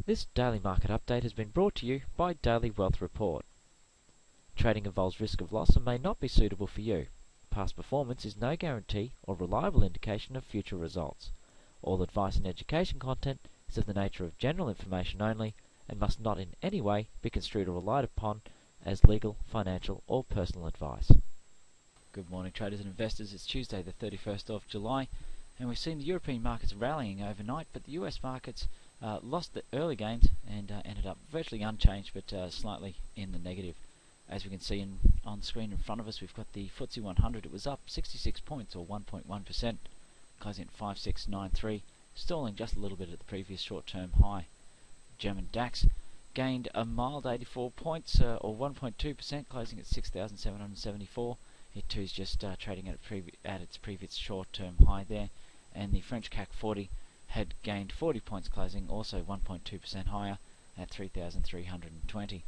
This daily market update has been brought to you by Daily Wealth Report. Trading involves risk of loss and may not be suitable for you. Past performance is no guarantee or reliable indication of future results. All advice and education content is of the nature of general information only and must not in any way be construed or relied upon as legal, financial, or personal advice. Good morning, traders and investors. It's Tuesday, the 31st of July, and we've seen the European markets rallying overnight, but the US markets lost the early gains and ended up virtually unchanged, but slightly in the negative. As we can see on screen in front of us, we've got the FTSE 100. It was up 66 points, or 1.1%, closing at 5693, stalling just a little bit at the previous short-term high. German DAX gained a mild 84 points, or 1.2%, closing at 6,774. It too is just trading at its previous short-term high there, and the French CAC 40 had gained 40 points, closing also 1.2% higher at 3,320.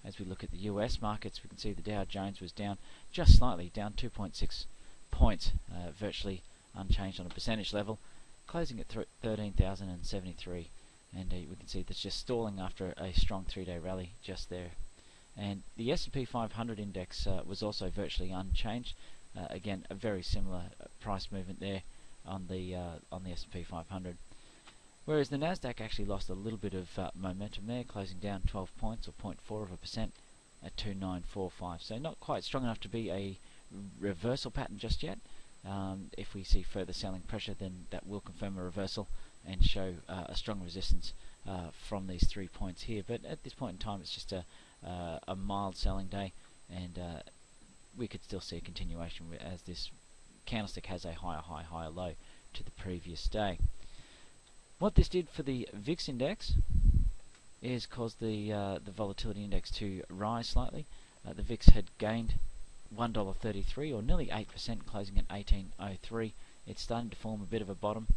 As we look at the US markets, we can see the Dow Jones was down just slightly, down 2.6 points, virtually unchanged on a percentage level, closing at 13,073. And we can see that's just stalling after a strong 3-day rally just there. And the S&P 500 index was also virtually unchanged. Again, a very similar price movement there on the S&P 500. Whereas the Nasdaq actually lost a little bit of momentum there, closing down 12 points, or 0.4% at 2945. So not quite strong enough to be a reversal pattern just yet. If we see further selling pressure, then that will confirm a reversal and show a strong resistance from these 3 points here. But at this point in time, it's just a mild selling day, and we could still see a continuation as this candlestick has a higher high, higher low to the previous day. What this did for the VIX index is caused the volatility index to rise slightly. The VIX had gained $1.33, or nearly 8%, closing at 1803. It's starting to form a bit of a bottom.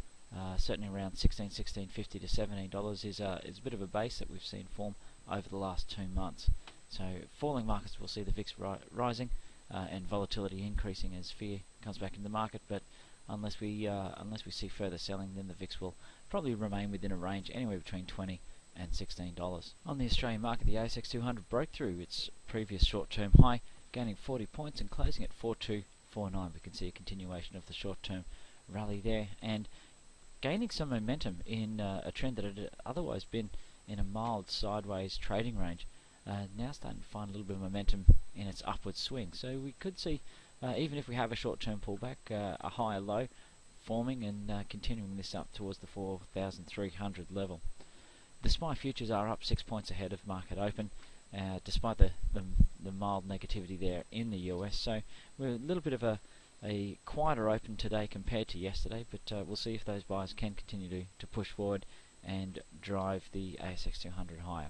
Certainly around $16.50 to $17 is a bit of a base that we've seen form over the last 2 months. So falling markets will see the VIX rising and volatility increasing as fear comes back in the market. But unless we see further selling, then the VIX will probably remain within a range anywhere between $20 and $16. On the Australian market, the ASX 200 broke through its previous short-term high, gaining 40 points and closing at 4249. We can see a continuation of the short-term rally there, and gaining some momentum in a trend that had otherwise been in a mild sideways trading range. Now starting to find a little bit of momentum in its upward swing. So we could see, even if we have a short-term pullback, a higher low forming and continuing this up towards the 4,300 level. The SPI futures are up 6 points ahead of market open, despite the mild negativity there in the US. So we're a little bit of a quieter open today compared to yesterday, but we'll see if those buyers can continue to push forward and drive the ASX 200 higher.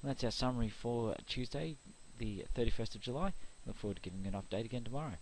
Well, that's our summary for Tuesday, the 31st of July. Look forward to giving you an update again tomorrow.